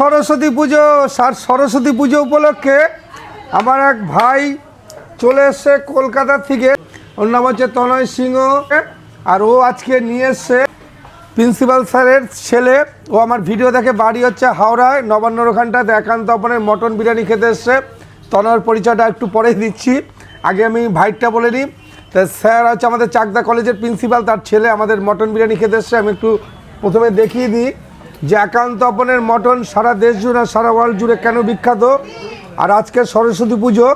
সরস্বতী পুজো সরস্বতী পুজো উপলক্ষে আমার এক ভাই চলে এসছে কলকাতা থেকে। ওর নাম হচ্ছে তনয় সিংহ, আর ও আজকে নিয়ে এসছে প্রিন্সিপাল স্যারের ছেলে। ও আমার ভিডিও দেখে, বাড়ি হচ্ছে হাওড়ায় নবান্নর ওখানটাতে একান্ত আপনের মটন বিরিয়ানি খেতে এসছে। তনয়ের পরিচয়টা একটু পরে দিচ্ছি, আগে আমি ভাইটটা বলে নিই। তা স্যার হচ্ছে আমাদের চাকদা কলেজের প্রিন্সিপাল, তার ছেলে আমাদের মটন বিরিয়ানি খেতে এসছে। আমি একটু প্রথমে দেখিয়ে দিই যে একান্ত আপনের মটন সারা দেশ জুড়ে, সারা ওয়ার্ল্ড জুড়ে কেন বিখ্যাত। আর আজকে সরস্বতী পুজো,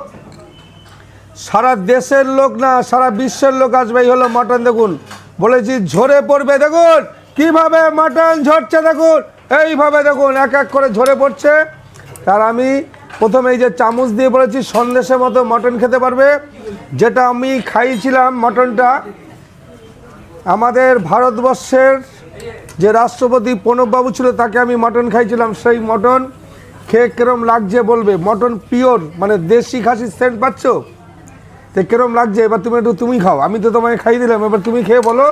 সারা দেশের লোক না সারা বিশ্বের লোক আসবে। এই হলো মটন, দেখুন বলেছি ঝরে পড়বে, দেখুন কিভাবে মটন ঝরছে, দেখুন এইভাবে দেখুন এক এক করে ঝরে পড়ছে। তার আমি প্রথমে এই যে চামচ দিয়ে বলেছি সন্দেশের মতো মটন খেতে পারবে। যেটা আমি খাইছিলাম মটনটা, আমাদের ভারতবর্ষের যে রাষ্ট্রপতি প্রণববাবু ছিল তাকে আমি মটন খাইছিলাম। সেই মটন খেয়ে কিরম লাগছে বলবে। মটন পিওর, মানে দেশি খাসির সেন্ট পাচ্ছ, তো কিরম লাগছে এবার তুমি একটু তুমি খাও। আমি তো তোমাকে খাই দিলাম, এবার তুমি খেয়ে বলো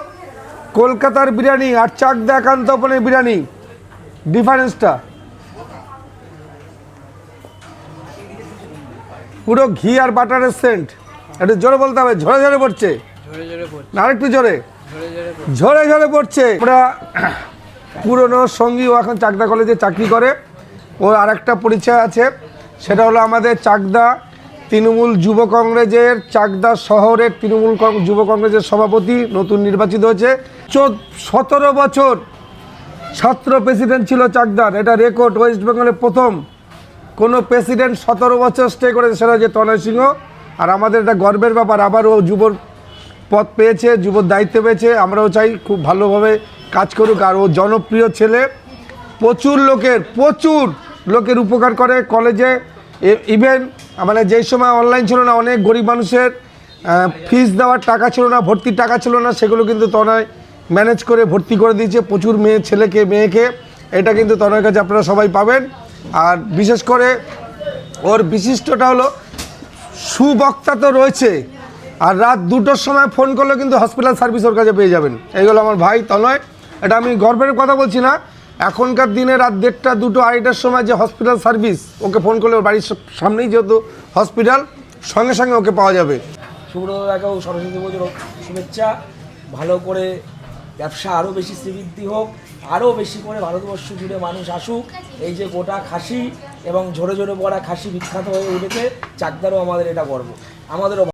কলকাতার বিরিয়ানি আর চাকদা একান্ত আপনের বিরিয়ানি ডিফারেন্সটা। পুরো ঘি আর বাটারের সেন্ট। একটু জোরে বলতে হবে, ঝরে ঝরে পড়ছে না, আরেকটু জোরে, ঝরে ঝরে পড়ছে। আমরা পুরনো সঙ্গী, ও এখন চাকদা কলেজে চাকরি করে। ওর আর একটা পরিচয় আছে, সেটা হলো আমাদের চাকদা তৃণমূল যুব কংগ্রেসের, চাকদা শহরের তৃণমূল যুব কংগ্রেসের সভাপতি, নতুন নির্বাচিত হয়েছে। 17 বছর ছাত্র প্রেসিডেন্ট ছিল চাকদার, এটা রেকর্ড। ওয়েস্ট বেঙ্গলের প্রথম কোনো প্রেসিডেন্ট 17 বছর স্টে করেছে, সেটা হচ্ছে তনয় সিংহ। আর আমাদের এটা গর্বের ব্যাপার, আবার ও যুবর পদ পেয়েছে, যুবর দায়িত্ব পেয়েছে। আমরাও চাই খুব ভালোভাবে কাজ করুক। আর ও জনপ্রিয় ছেলে, প্রচুর লোকের উপকার করে কলেজে। ইভেন মানে যেই সময় অনলাইন ছিল না, অনেক গরিব মানুষের ফিস দেওয়ার টাকা ছিল না, ভর্তির টাকা ছিল না, সেগুলো কিন্তু তনয় ম্যানেজ করে ভর্তি করে দিয়েছে প্রচুর মেয়েকে। এটা কিন্তু তনয়ের কাছে আপনারা সবাই পাবেন। আর বিশেষ করে ওর বিশিষ্টটা হলো সুবক্তা তো রয়েছে, আর রাত 2টোর সময় ফোন করলে কিন্তু হসপিটাল সার্ভিস ওর কাছে পেয়ে যাবেন। এইগুলো আমার ভাই তনয়, এটা আমি গর্বের কথা বলছি না। এখনকার দিনে রাত 1টা, 2টো, 2:30টার সময় যে হসপিটাল সার্ভিস, ওকে ফোন করলে ওর বাড়ির সামনেই যেহেতু হসপিটাল, সঙ্গে সঙ্গে ওকে পাওয়া যাবে। শুভ্রদাকেও সরস্বতী পুজোর শুভেচ্ছা। ভালো করে ব্যবসা আরও বেশি শ্রীবৃদ্ধি হোক, আরও বেশি করে ভারতবর্ষ জুড়ে মানুষ আসুক। এই যে গোটা খাসি এবং ঝরে ঝরে পড়া খাসি বিখ্যাত হয়ে উঠেছে, চাকদারও আমাদের এটা গর্ব। আমাদেরও